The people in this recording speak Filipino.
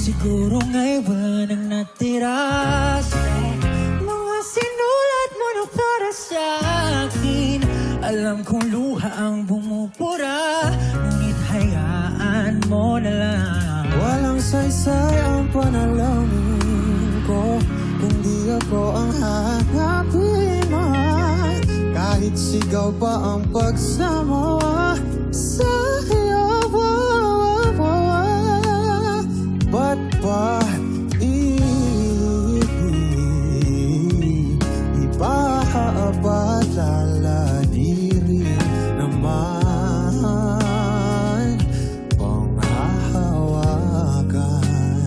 Siguro nga'y wala nang natira sa mga sinulat mo na para sa akin. Alam kong luha ang bumubura, ngunit hayaan mo na lang. Walang saysay ang panalangin ko, hindi ako ang hahanapin mo. Kahit sigaw pa ang pagsama